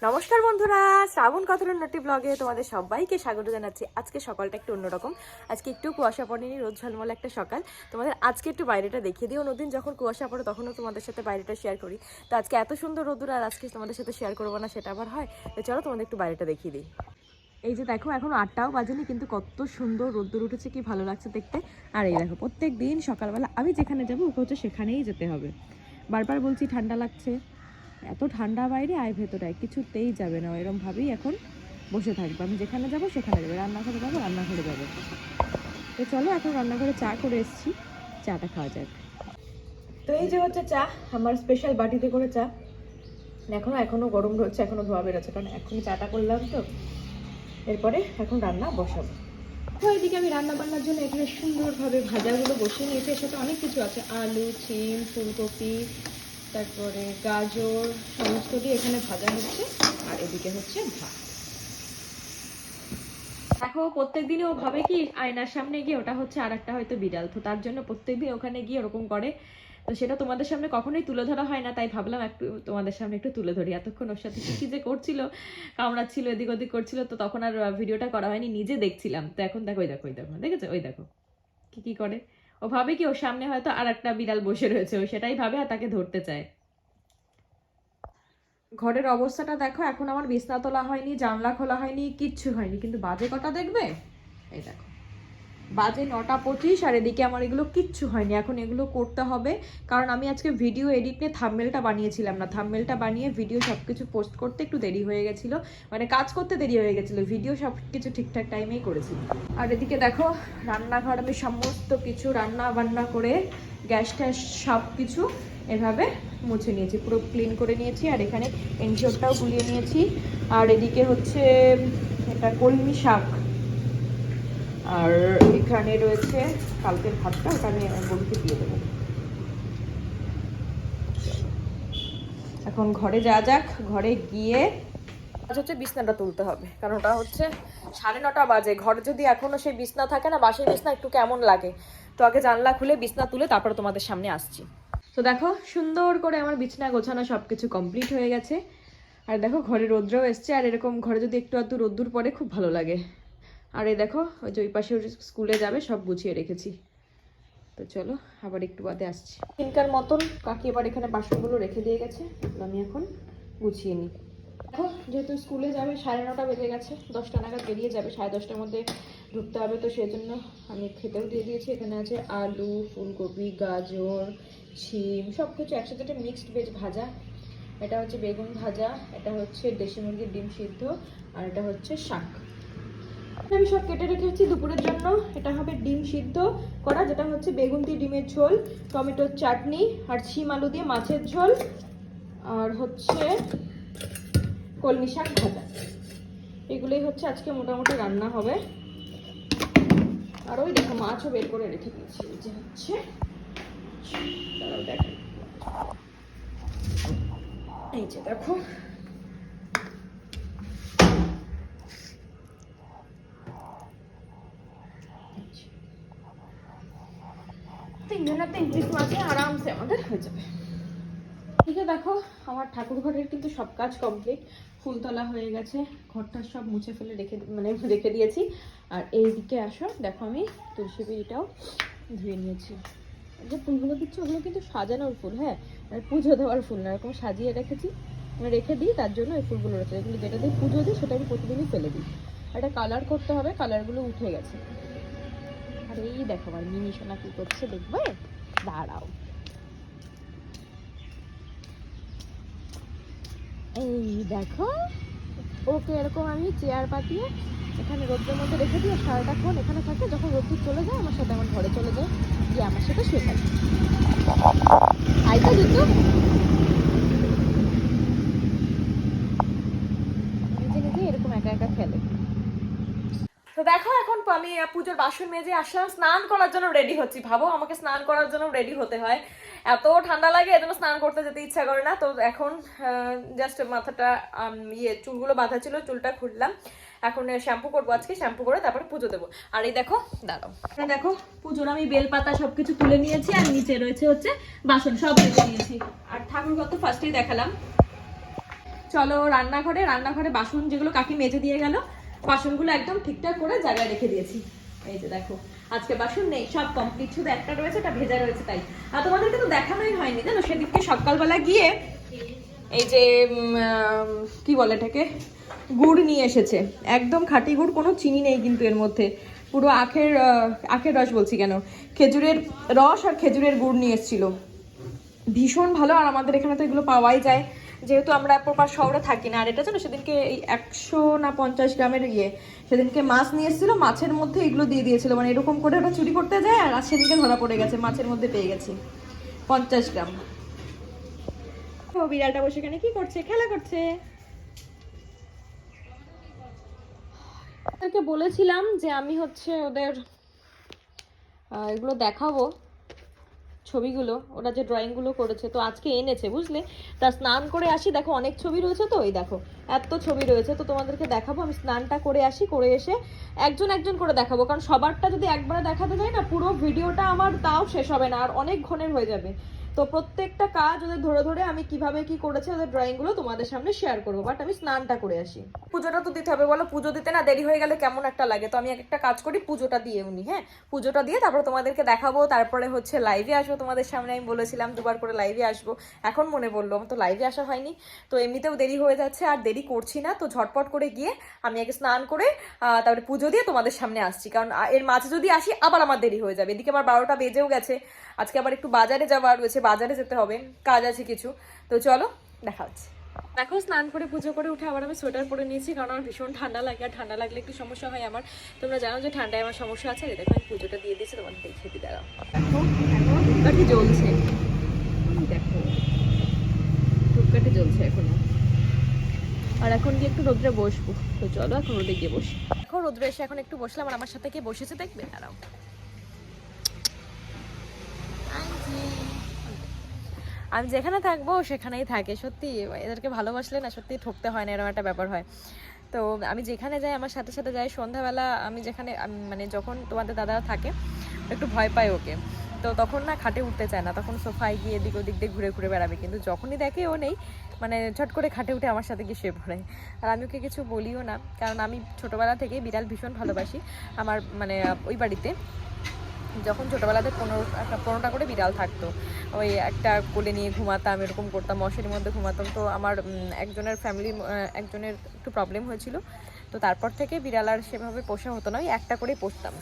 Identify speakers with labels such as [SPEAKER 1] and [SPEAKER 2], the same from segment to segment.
[SPEAKER 1] নমস্কার বন্ধুরা, শ্রাবণ কতলের নটি ব্লগে তোমাদের সবাইকে স্বাগত জানাচ্ছি। আজকে সকালটা একটু অন্যরকম, আজকে একটু কুয়াশা পড়েনি, রোদ ঝলমলে একটা সকাল। তোমাদের আজকে একটু বাইরেটা দেখিয়ে দিই। অন্যদিন যখন কুয়াশা পড়ে তখনও তোমাদের সাথে বাইরেটা শেয়ার করি, তো আজকে এত সুন্দর রোদ্দুর আর আজকে তোমাদের সাথে শেয়ার করবো না, সেটা আবার হয়? তো চলো তোমাদের একটু বাইরেটা দেখিয়ে দিই। এই যে দেখো, এখন 8টাও বাজেনি কিন্তু কত সুন্দর রোদ্দুর উঠেছে, কি ভালো লাগছে দেখতে। আর এই দেখো, প্রত্যেক দিন সকালবেলা আমি যেখানে যাবো ওকে হচ্ছে সেখানেই যেতে হবে। বারবার বলছি ঠান্ডা লাগছে, এত ঠান্ডা বাইরে, আয় ভেতরে কিছুতেই যাবে না, এরকম ভাবেই এখন বসে থাকবে। আমি যেখানে যাবো সেখানে যাবে, রান্নাঘরে যাবো রান্নাঘরে যাবে। তো চলো এখন রান্নাঘরে চা করে এসেছি, চাটা খাওয়া যাক। তো এই যে হচ্ছে চা, আমার স্পেশাল বাটিতে করে চা। এখনো গরম রয়েছে, এখনো ধোয়া বেরোচ্ছে, কারণ এখনই চাটা করলাম। তো এরপরে এখন রান্না বসাবো। তো এইদিকে আমি রান্না বান্নার জন্য এখানে সুন্দরভাবে ভাজাগুলো বসিয়ে নিয়েছি। এর সাথে অনেক কিছু আছে, আলু, সিম, ফুলকপি, তারপরে গাজর, সমস্ত দিয়ে এখানে ভাজা হচ্ছে। আর এদিকে হচ্ছে ভাত। দেখো, প্রত্যেকদিনই ও ভাবে কি আয়নার সামনে গিয়ে ওটা হচ্ছে আর একটা হয়তো বিড়াল, তো তার জন্য প্রত্যেকদিন ওখানে গিয়ে ওরকম করে। তো সেটা তোমাদের সামনে কখনোই তুলে ধরা হয় না, তাই ভাবলাম একটু তোমাদের সামনে একটু তুলে ধরি। এতক্ষণ ওর সাথে কি যে করছিল, কামড়াচ্ছিল, এদিক ওদিক করছিল, তো তখন আর ভিডিওটা করা হয়নি, নিজে দেখছিলাম। তো এখন দেখো, ওই দেখো, ওই দেখো, দেখেছো, ওই দেখো কি কি করে। ও ভাবে কি ওর সামনে হয়তো আর একটা বিড়াল বসে রয়েছে, ও সেটাই ভাবে আর তাকে ধরতে চায়। ঘরের অবস্থাটা দেখো, এখন আমার বিছনা তোলা হয়নি, জানলা খোলা হয়নি, কিচ্ছু হয়নি, কিন্তু বাজে কটা দেখবে। এই দেখো, বাজে 9টা 25, আর এদিকে আমার এগুলো কিচ্ছু হয়নি। এখন এগুলো করতে হবে, কারণ আমি আজকে ভিডিও এডিট নিয়ে থাম্বনেলটা বানিয়েছিলাম না। থাম্বনেলটা বানিয়ে ভিডিও সব কিছু পোস্ট করতে একটু দেরি হয়ে গেছিলো, মানে কাজ করতে দেরি হয়ে গেছিলো, ভিডিও সব কিছু ঠিকঠাক টাইমেই করেছি। আর এদিকে দেখো, রান্নাঘর আমি সমস্ত কিছু রান্না বান্না করে গ্যাস ট্যাস সব কিছু এভাবে মুছে নিয়েছি, পুরো ক্লিন করে নিয়েছি। আর এখানে এনশিওরটাও গুলিয়ে নিয়েছি। আর এদিকে হচ্ছে এটা কলমি শাক, আর এখানে রয়েছে কালকের ভাতটা, ওটা আমি গরুকে দিয়ে দেবো। এখন ঘরে যাক, ঘরে গিয়ে হচ্ছে বিছনাটা তুলতে হবে, কারণ ওটা হচ্ছে 9:30 বাজে। ঘরে যদি এখনো সেই বিছনা থাকে না, বাসি বিছনা, একটু কেমন লাগে। তো আগে জানলা খুলে বিছনা তুলে তারপরে তোমাদের সামনে আসছি। তো দেখো, সুন্দর করে আমার বিছনা গোছানো সবকিছু কমপ্লিট হয়ে গেছে। আর দেখো, ঘরে রৌদ্রও এসছে, আর এরকম ঘরে যদি একটু আধটু রোদ্দুর পড়ে খুব ভালো লাগে। আর এই দেখো, ওই যে ওই পাশে স্কুলে যাবে সব গুছিয়ে রেখেছি। তো চলো আবার একটু বাদে আসছি। তিনটার মতন কাকি এবার এখানে বাসনগুলো রেখে দিয়ে গেছে, আমি এখন গুছিয়ে নিই। দেখো, যেহেতু স্কুলে যাবে, 9:30 বেজে গেছে, 10টা নাগাদ বেরিয়ে যাবে, 10:30টার মধ্যে ঢুকতে হবে। তো সেই জন্য আমি খেতেও দিয়ে দিয়েছি। এখানে আছে আলু, ফুলকপি, গাজর, শিম, সব কিছু একসাথে একটা মিক্সড ভেজ ভাজা। এটা হচ্ছে বেগুন ভাজা, এটা হচ্ছে দেশি মুরগির ডিম সিদ্ধ, আর এটা হচ্ছে শাক। আমি সব কেটে রেখেছি দুপুরের জন্য। এটা হবে ডিম সিদ্ধ করা, যেটা হচ্ছে বেগুন দিয়ে ডিমের ঝোল, টমেটোর চাটনি, আর শিম আলু দিয়ে মাছের ঝোল, আর হচ্ছে কলমি শাক ভাজা। এগুলোই হচ্ছে আজকে মোটামুটি রান্না হবে। আর ওই দেখো, মাছও বের করে রেখে দিয়েছি, যে হচ্ছে দেখো, এই যে দেখো, তিনজনের 3 পিস মাছে আরামসে আমাদের হয়ে যাবে। ঠিক আছে, দেখো আমার ঠাকুর ঘরের কিন্তু সব কাজ কমপ্লিট, ফুল তোলা হয়ে গেছে, ঘরটা সব মুছে ফেলে রেখে দিয়েছি। আর এই দিকে আসো, দেখো আমি তুলসী বিড়িটাও ধুয়ে নিয়েছি। যে ফুলগুলো দিচ্ছি ওগুলো কিন্তু সাজানোর ফুল, হ্যাঁ, আর পুজো দেওয়ার ফুল না, এরকম সাজিয়ে রেখেছি, রেখে দিই, তার জন্য এই ফুলগুলো রয়েছে। এগুলো যেটা দিয়ে পুজো দিই সেটা আমি প্রতিদিনই ফেলে দিই। একটা কালার করতে হবে, কালারগুলো উঠে গেছে। আর এই দেখো আমার মিনি সোনা কি করছে, দেখবে, দাঁড়াও। এই দেখো, ওকে এরকম আমি চেয়ার পাতিয়ে এখানে রোদ্রের মধ্যে রেখে দিয়ে সারাটাক্ষণ এখানে থাকে। যখন রোদ্দুর চলে যায় আমার সাথে আমার ঘরে চলে যায়, গিয়ে আমার সাথে শুয়ে থাকে। আইতো দিত নিজে নিজে এরকম একা একা খেলে। তো দেখো, এখন আমি পুজোর বাসন মেজে আসলাম, স্নান করার জন্য রেডি হচ্ছি। ভাবো, আমাকে স্নান করার জন্য রেডি হতে হয়, এত ঠান্ডা লাগে, এজন্য স্নান করতে যেতে ইচ্ছা করে না। তো এখন জাস্ট মাথাটা চুলগুলো বাঁধা ছিল, চুলটা খুললাম। এখন শ্যাম্পু করবো, আজকে শ্যাম্পু করে তারপরে পুজো দেবো। আর এই দেখো, দাঁড়াও, দেখো পুজোর আমি বেলপাতা সবকিছু তুলে নিয়েছি, আর নিচে রয়েছে হচ্ছে বাসন, সব রেখে নিয়েছি। আর ঠাকুর কত ফার্স্টেই দেখালাম। চলো রান্নাঘরে বাসন যেগুলো কাকি মেজে দিয়ে গেল, বাসনগুলো একদম ঠিকঠাক করে জায়গায় রেখে দিয়েছি। এই যে দেখো, আজকে বাসন নেই, সব কমপ্লিট, শুধু একটা রয়েছে, এটা ভেজা রয়েছে। তাই আর তোমাদেরকে তো দেখানোই হয়নি জানো, সেদিনকে সকালবেলা গিয়ে এই যে কি বলে এটাকে, গুড় নিয়ে এসেছে, একদম খাঁটি গুড়, কোনো চিনি নেই কিন্তু এর মধ্যে, পুরো আখের রস বলছি কেন, খেজুরের রস আর খেজুরের গুড় নিয়ে এসেছিল, ভীষণ ভালো। আর আমাদের এখানে তো এগুলো পাওয়াই যায়, যেহেতু আমরা প্রপার শহরে থাকি না। আর এটা জানো, সেদিনকে এই 100 না 50 গ্রামের সেদিনকে মাছ নিয়ে এসেছিল, মাছের মধ্যে এগুলো দিয়ে দিয়েছিল, মানে এরকম করে ওটা চুরি করতে যায়, আর সেদিনকে ধরা পড়ে গেছে, মাছের মধ্যে পেয়ে গেছি 50 গ্রাম। ও বিড়ালটা বসে এখানে কি করছে, খেলা করছে। ওদেরকে বলেছিলাম যে আমি হচ্ছে ওদের এগুলো দেখাবো, ছবিগুলো, ওরা যে ড্রয়িংগুলো করেছে, তো আজকে এনেছে বুঝলে। তা স্নান করে আসি, দেখো অনেক ছবি রয়েছে, তো এই দেখো এত ছবি রয়েছে, তো তোমাদেরকে দেখাবো। আমি স্নানটা করে আসি, করে এসে একজন একজন করে দেখাবো, কারণ সবারটা যদি একবারে দেখাতে যাই না, পুরো ভিডিওটা আমার তাও শেষ হবে না, আর অনেক ঘনের হয়ে যাবে। তো প্রত্যেকটা কাজ ওদের ধরে ধরে আমি কিভাবে কি করেছে ওদের ড্রয়িংগুলো তোমাদের সামনে শেয়ার করবো, বাট আমি স্নানটা করে আসি। পুজোটা তো দিতে হবে, বলো পুজো দিতে না দেরি হয়ে গেলে কেমন একটা লাগে, তো আমি একটা কাজ করি, পুজোটা দিয়ে উনি, হ্যাঁ পুজোটা দিয়ে তারপরে তোমাদেরকে দেখাবো, তারপরে হচ্ছে লাইভে আসবো তোমাদের সামনে। আমি বলেছিলাম 2বার করে লাইভে আসবো, এখন মনে পড়লো আমার তো লাইভে আসা হয়নি, তো এমনিতেও দেরি হয়ে যাচ্ছে, আর দেরি করছি না, তো ঝটপট করে গিয়ে আমি আগে স্নান করে তারপরে পুজো দিয়ে তোমাদের সামনে আসছি, কারণ এর মাঝে যদি আসি আবার আমার দেরি হয়ে যাবে, এদিকে আমার 12টা বেজেও গেছে, আজকে আবার একটু বাজারে যাওয়া রয়েছে, বাজারে যেতে হবে, কাজ আছে কিছু, তো চলো দেখা হচ্ছে। দেখো স্নান করে পুজো করে উঠে আবার আমি সোয়েটার পরে নিয়েছি, কারণ আমার ভীষণ ঠান্ডা লাগে, আর ঠান্ডা লাগলে একটু সমস্যা হয় আমার, তোমরা জানো যে ঠান্ডায় আমার সমস্যা আছে। দেখো আমি পুজোটা দিয়ে দিয়েছি, তোমাদের দেখে দিই, দাঁড়াও। দেখো ধূপকাঠি জ্বলছে, দেখো ধূপকাঠি জ্বলছে এখনো, আর এখন গিয়ে একটু রোদ্রে বসবো, তো চলো এখন রোদে গিয়ে বসি। এখন রোদ্রে এসে এখন একটু বসলাম, আর আমার সাথে কে বসেছে দেখবে, দাঁড়াও। আমি যেখানে থাকবো সেখানেই থাকে, সত্যি এদেরকে ভালোবাসলে না সত্যি ঠকতে হয় না, এরকম একটা ব্যাপার হয়। তো আমি যেখানে যাই আমার সাথে সাথে যাই, সন্ধ্যাবেলা আমি যেখানে মানে যখন তোমাদের দাদা থাকে একটু ভয় পাই ওকে, তো তখন না খাটে উঠতে চায় না, তখন সোফায় গিয়ে এদিক ওদিক দিয়ে ঘুরে ঘুরে বেড়াবে, কিন্তু যখনই দেখে ও নেই মানে ঝট করে খাটে উঠে আমার সাথে গিয়ে শুয়ে পড়ে। আর আমি ওকে কিছু বলিও না, কারণ আমি ছোটোবেলা থেকেই বিড়াল ভীষণ ভালোবাসি। আমার মানে ওই বাড়িতে যখন ছোটোবেলাতে 15টা করে বিড়াল থাকতো, ওই একটা কোলে নিয়ে ঘুমাতাম, এরকম করতাম, মশারির মধ্যে ঘুমাতাম। তো আমার একজনের একটু প্রবলেম হয়েছিল, তো তারপর থেকে বিড়াল আর সেভাবে পোষা হতো না, ওই একটা করেই পুষতাম।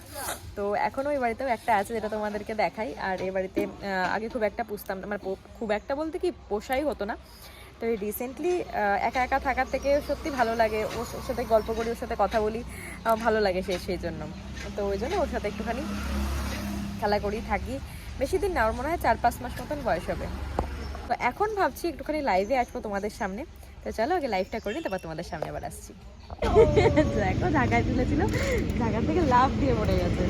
[SPEAKER 1] তো এখনও ওই বাড়িতেও একটা আছে, যেটা তোমাদেরকে দেখাই। আর এ বাড়িতে আগে খুব একটা পুষতাম না, মানে খুব একটা বলতে কি পোষাই হতো না। তো এই রিসেন্টলি একা একা থাকার থেকে সত্যি ভালো লাগে, ওর সাথে গল্প করি, ওর সাথে কথা বলি, ভালো লাগে সেই জন্য। তো ওই জন্য ওর সাথে একটুখানি খেলা করি, থাকি, বেশি দিন না, ওর মনে হয় 4-5 মাস মতন বয়স হবে। তো এখন ভাবছি একটুখানি লাইভে আসবো তোমাদের সামনে, তো চলো আগে লাইভটা করি, তারপর তোমাদের সামনে আবার আসছি। দেখো ঢাকায় তুলেছিল, ঢাকা থেকে লাফ দিয়ে পড়ে গেছে।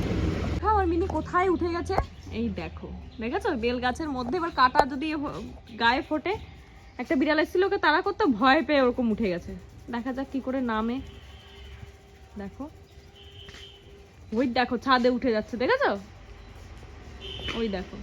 [SPEAKER 1] হ্যাঁ আর মিনি কোথায় উঠে গেছে, এই দেখো, দেখেছো বেল গাছের মধ্যে, এবার কাটা যদি গায়ে ফোটে, একটা বিড়াল এসেছিল ওকে তাড়া করতে, ভয় পেয়ে ওরকম উঠে গেছে। দেখা যাক কি করে নামে, দেখো ওই দেখো ছাদে উঠে যাচ্ছে, দেখেছো ওই দেখো।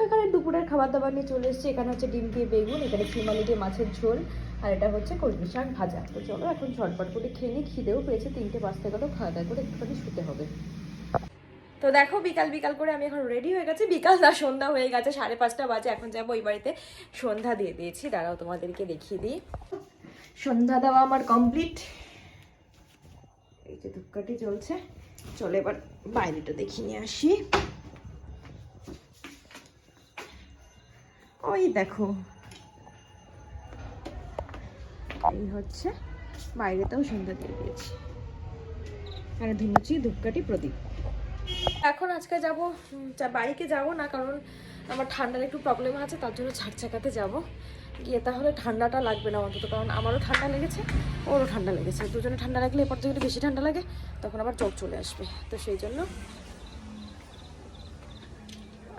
[SPEAKER 1] এখানে দুপুরের খাবার দাবার নিয়ে চলে এসেছি, এখানে হচ্ছে ডিম দিয়ে বেগুন, এখানে শিমালি দিয়ে মাছের ঝোল, আর এটা হচ্ছে কলমি শাক ভাজা। তো চলো এখন ঝটপট করে খেয়ে নিই, খিদেও পেয়েছে, 3টে বাজতে গেলেও খাওয়া দাওয়া করে একটুখানি শুতে হবে। তো দেখো বিকাল করে আমি এখন রেডি হয়ে গেছি, বিকাল না সন্ধ্যা হয়ে গেছে, 5:30 বাজে, এখন যাবো ওই বাড়িতে। সন্ধ্যা দিয়ে দিয়েছি, দাঁড়াও তোমাদেরকে দেখিয়ে দিই। সন্ধ্যা দেওয়া আমার কমপ্লিট, এই যে ধূপকাঠি জ্বলছে, চলো এবার বাইরেটা দেখিয়ে নিয়ে আসি। ওই দেখো এই হচ্ছে বাইরেতেও সন্ধ্যা দিয়ে দিয়েছি, আর ধুনুচি ধূপকাঠি প্রদীপ। এখন আজকে যাব বাড়িতে যাব না, কারণ আমার ঠান্ডার একটু প্রবলেম আছে, তার জন্য 4 চাকাতে যাব, গিয়ে তাহলে ঠান্ডাটা লাগবে না অন্তত, কারণ আমারও ঠান্ডা লেগেছে ওরও ঠান্ডা লেগেছে, দুজনে ঠান্ডা লাগলে এরপর যদি বেশি ঠান্ডা লাগে তখন আবার জ্বর চলে আসবে, তো সেই জন্য।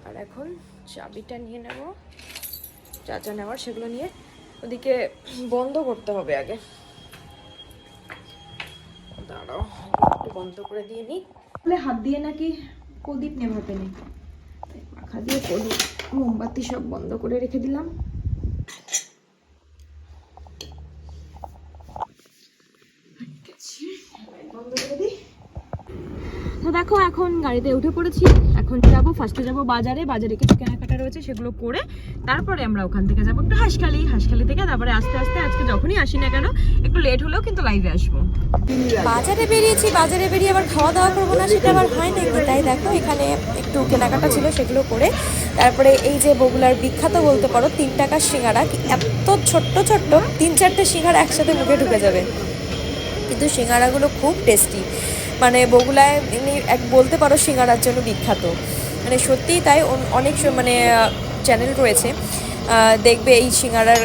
[SPEAKER 1] আর এখন চাবিটা নিয়ে নেব, যা যা নেওয়ার সেগুলো নিয়ে ওদিকে বন্ধ করতে হবে আগে, দাঁড়াও একটু বন্ধ করে দিয়ে নিই, তাহলে হাত দিয়ে নাকি প্রদীপ নেভাতে নেই, পাখা দিয়ে করি, মোমবাতি সব বন্ধ করে রেখে দিলাম। বন্ধ করে দিই। তো দেখো এখন গাড়িতে উঠে পড়েছি, এখন যাবো ফার্স্টে যাবো বাজারে, বাজারে কিছু কেনাকাটা রয়েছে সেগুলো করে তারপরে আমরা ওখান থেকে যাবো একটু হাঁসখালি থেকে তারপরে আস্তে আস্তে আজকে যখনই আসি না কেন একটু লেট হলেও কিন্তু লাইভে আসবো। বাজারে বেরিয়েছি, বাজারে বেরিয়ে আবার খাওয়া দাওয়া করবো না সেটা আবার হয় নাকি, তাই দেখো এখানে একটু কেনাকাটা ছিল সেগুলো করে তারপরে এই যে বগুলার বিখ্যাত বলতে পারো 3 টাকার সিঙ্গারা, এত ছোট্ট ছোট্ট 3-4টে সিঙ্গারা একসাথে মুখে ঢুকে যাবে, কিন্তু সিঙ্গারাগুলো খুব টেস্টি। মানে বগুলায় এমনি এক বলতে পারো সিঙ্গারার জন্য বিখ্যাত, মানে সত্যিই তাই। অনেক মানে চ্যানেল রয়েছে দেখবে এই সিঙ্গারার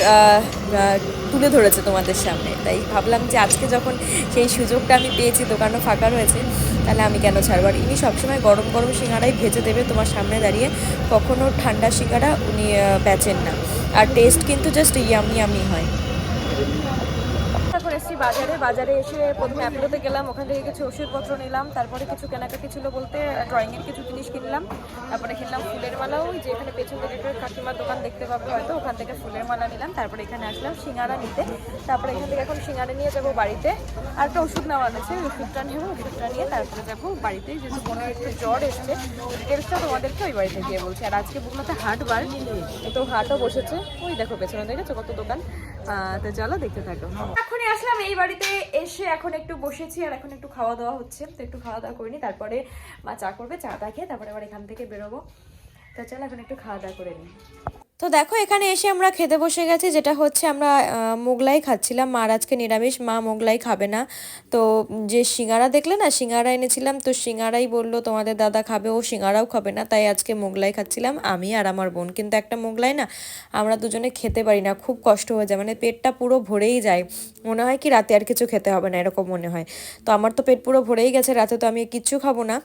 [SPEAKER 1] তুলে ধরেছে তোমাদের সামনে, তাই ভাবলাম যে আজকে যখন সেই সুযোগটা আমি পেয়েছি, দোকানও ফাঁকা রয়েছে, তাহলে আমি কেন ছাড়ব। আর ইনি সবসময় গরম গরম সিঙ্গারাই ভেজে দেবে তোমার সামনে দাঁড়িয়ে, কখনো ঠান্ডা সিঙ্গারা উনি বেচেন না, আর টেস্ট কিন্তু জাস্ট ইয়ামি হয়। এখন এসেছি বাজারে এসে প্রথমে অ্যাপোলোতে গেলাম, ওখান থেকে কিছু ওষুধপত্র নিলাম, তারপরে কিছু কেনাকাটি ছিল বলতে ড্রয়িংয়ের কিছু জিনিস কিনলাম, তারপরে কিনলাম ফুলের মালা, ওই যে এখানে পেছন থেকে কাকিমার দোকান দেখতে পাবে হয়তো, ওখান থেকে ফুলের মালা নিলাম, তারপরে এখানে আসলাম সিঙ্গারা নিতে, তারপরে এখান থেকে এখন সিঙ্গারা নিয়ে যাবো বাড়িতে। আর একটা ওষুধ নেওয়া আছে, ওষুধটা নেবো, ওষুধটা নিয়ে তারপরে যাবো বাড়িতে, যেহেতু বোনের একটু জ্বর এসছে, ডিটেলসটা তোমাদেরকে ওই বাড়িতে গিয়ে বলছি। আর আজকে বুকনাতে হাটবার, তো হাটও বসেছে, ওই দেখো পেছনে দেখেছো কত দোকান, তো চলো দেখতে থাকো। এখনই আসলাম এই বাড়িতে, এসে এখন একটু বসেছি আর এখন একটু খাওয়া দাওয়া হচ্ছে, তো একটু খাওয়া দাওয়া করিনি, তারপরে মা চা করবে, চাটা খেয়ে তারপরে আবার এখান থেকে বেরোবো, তো চলো এখন একটু খাওয়া দাওয়া করে নিই। তো দেখো এখানে এসে আমরা খেতে বসে গেছি, যেটা হচ্ছে আমরা মোগলাই খাচ্ছিলাম, মার আজকে নিরামিষ, মা মোগলাই খাবে না। তো যে সিঙ্গারা দেখলে না, সিঙ্গারা এনেছিলাম, তো সিঙ্গারাই বললো তোমাদের দাদা খাবে, ও সিঙ্গারাও খাবে না, তাই আজকে মোগলাই খাচ্ছিলাম আমি আর আমার বোন। কিন্তু একটা মোগলাই না আমরা দুজনে খেতে পারি না, খুব কষ্ট হয়ে যায়, মানে পেটটা পুরো ভরেই যায়, মনে হয় কি রাতে আর কিছু খেতে হবে না এরকম মনে হয়। তো আমার তো পেট পুরো ভরেই গেছে, রাতে তো আমি কিচ্ছু খাবো না,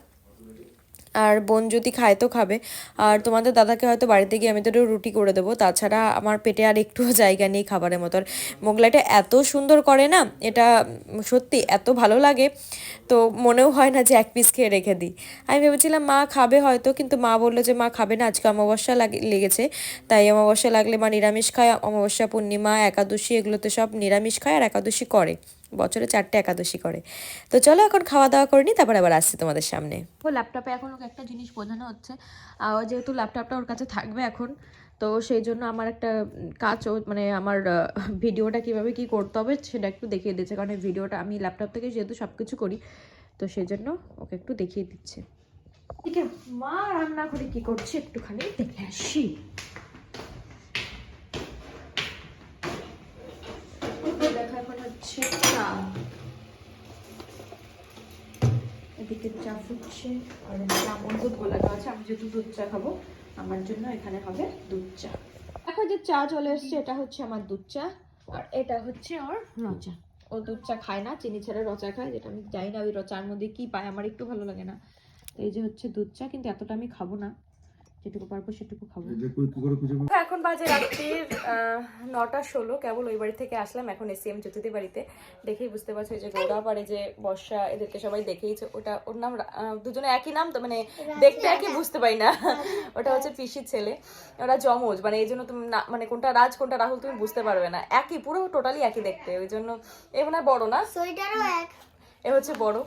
[SPEAKER 1] আর বোন যদি খায় তো খাবে, আর তোমাদের দাদাকে হয়তো বাড়িতে গিয়ে আমি তো রুটি করে দেবো, তাছাড়া আমার পেটে আর একটুও জায়গা নেই খাবারের মতো। আর মোগলাইটা এত সুন্দর করে না, এটা সত্যি এত ভালো লাগে, তো মনেও হয় না যে এক পিস খেয়ে রেখে দিই। আমি ভেবেছিলাম মা খাবে হয়তো, কিন্তু মা বললো যে মা খাবে না, আজকে অমাবস্যা লেগেছে, তাই অমাবস্যা লাগলে মা নিরামিষ খায়, অমাবস্যা পূর্ণিমা একাদশী এগুলোতে সব নিরামিষ খায়, আর একাদশী করে, বছরে 4টে একাদশী করে। তো চলো এখন খাওয়া দাওয়া করে নিই, তারপর আবার আসছি তোমাদের সামনে। ও ল্যাপটপে এখন ওকে একটা জিনিস বোঝানো হচ্ছে, যেহেতু ল্যাপটপটা ওর কাছে থাকবে এখন, তো সেই জন্য আমার একটা কাজও, মানে আমার ভিডিওটা কিভাবে কি করতে হবে সেটা একটু দেখিয়ে দিচ্ছে, কারণ এই ভিডিওটা আমি ল্যাপটপ থেকে যেহেতু সব কিছু করি, তো সেই জন্য ওকে একটু দেখিয়ে দিচ্ছে। ঠিক আছে, মা রান্না করে কি করছে একটুখানি দেখে আসি। দেখা এখন হচ্ছে চা, এদিকে চা ফুটছে, আর এমন দুধ গোলানো আছে, আমি যেহেতু দুধ চা খাবো আমার জন্য এখানে হবে দুধ চা। এখন যে চা চলে এসছে এটা হচ্ছে আমার দুধ চা, আর এটা হচ্ছে ওর রচা। ও দুধ চা খায় না, চিনি ছাড়া রচা খায়, যেটা আমি জানি না ওই রচার মধ্যে কি পায়, আমার একটু ভালো লাগে না। তো এই যে হচ্ছে দুধ চা, কিন্তু এতটা আমি খাবো না, যেটুকু পারবো সেটুকু খাবো। এখন বাজে রাত্রির 9:16, কেবল ওই বাড়ি থেকে আসলাম, এখন এসি এম জ্যোতিদের বাড়িতে। দেখেই বুঝতে পারছো যে গৌরা পারে যে বর্ষা, এদেরকে সবাই দেখেইছে, ওটা ওর নাম, দুজনে একই নাম তো, মানে দেখতে একই, বুঝতে পারি না, ওটা হচ্ছে পিসির ছেলে, ওরা জমজ, মানে এই জন্য তুমি না, মানে কোনটা রাজ কোনটা রাহুল তুমি বুঝতে পারবে না, একই পুরো টোটালি একই দেখতে, ওই জন্য এ মনে হয় বড় না, এ হচ্ছে বড়।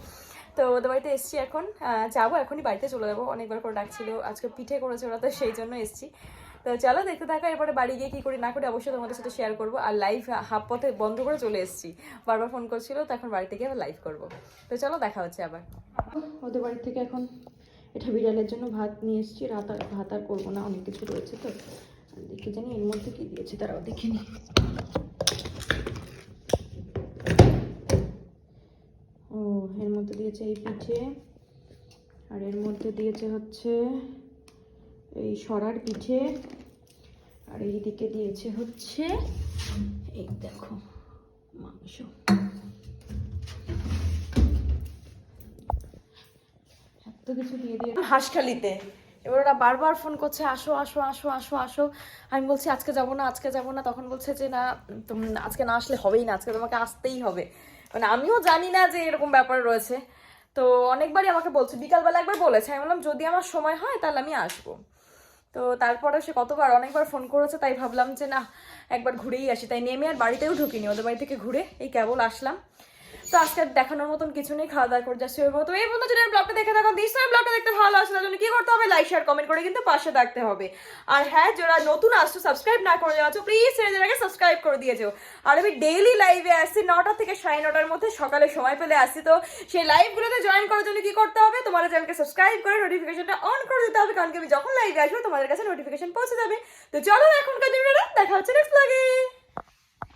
[SPEAKER 1] তো ওদের বাড়িতে এসছি, এখন যাবো, এখনই বাড়িতে চলে যাবো, অনেকবার করে ডাকছিল, আজকে পিঠে করেছে ওরা, তো সেই জন্য এসছি। তো চলো দেখতে থাকা, এরপরে বাড়ি গিয়ে কী করি না করি অবশ্যই তোমাদের সাথে শেয়ার করবো। আর লাইভ হাফ পথে বন্ধ করে চলে এসেছি, বারবার ফোন করছিল, তো এখন বাড়ি থেকে আবার লাইভ করবো। তো চলো দেখা হচ্ছে আবার। ওদের বাড়ি থেকে এখন এটা বিড়ালের জন্য ভাত নিয়ে এসেছি, ভাত আর করবো না, অনেক কিছু রয়েছে, তো দেখে জানি এর মধ্যে কি দিয়েছে, তারাও দেখে নি। ও এর মধ্যে দিয়েছে এই পিঠে, আর এর মধ্যে দিয়েছে হচ্ছে এই সরার পিঠে, আর এইদিকে দিয়েছে হচ্ছে এই দেখো মাংস। এত কিছু দিয়ে দিয়ে হাঁসখালিতে, এবার ওরা বারবার ফোন করছে, আসো আসো আসো আসো আসো, আমি বলছি আজকে যাবো না, আজকে যাবো না, তখন বলছে যে না তুমি আজকে না আসলে হবেই না, আজকে তোমাকে আসতেই হবে। মানে আমিও জানি না যে এরকম ব্যাপার রয়েছে, তো অনেকবারই আমাকে বলছে, বিকালবেলা একবার বলেছে, আমি বললাম যদি আমার সময় হয় তাহলে আমি আসবো। তো তারপরে সে কতবার অনেকবার ফোন করেছে, তাই ভাবলাম যে না একবার ঘুরেই আসি, তাই নেমে আর বাড়িতেও ঢুকিনি, ওদের বাড়ি থেকে ঘুরে এই কেবল আসলাম। তো আজকে আর দেখানোর মতন কিছু নেই, খাওয়া দাওয়া করে যাচ্ছি। তো এই বন্ধু যদি ব্লগটা দেখে থাকো, নিশ্চয়ই ব্লগটা দেখতে ভালো আসে, তার জন্য কি করতে হবে, লাইক শেয়ার কমেন্ট করে কিন্তু পাশে থাকতে হবে। আর হ্যাঁ, যারা নতুন আসছো সাবস্ক্রাইব না করে যাচ্ছ, প্লিজ ছেড়ে আগে সাবস্ক্রাইব করে দিয়ে যাও। আর আমি ডেইলি লাইভে আসছি 9টা থেকে 9:30-র মধ্যে, সকালে সময় পেলে আসছি। তো সেই লাইভগুলোতে জয়েন করার জন্য কি করতে হবে, তোমাদের চ্যানেলকে সাবস্ক্রাইব করে নোটিফিকেশনটা অন করে দিতে হবে, কারণ কি আমি যখন লাইভে আসবো তোমাদের কাছে নোটিফিকেশন পৌঁছে যাবে। তো চলো এখনকার দিনটা দেখা হচ্ছে নেক্সট ব্লগে।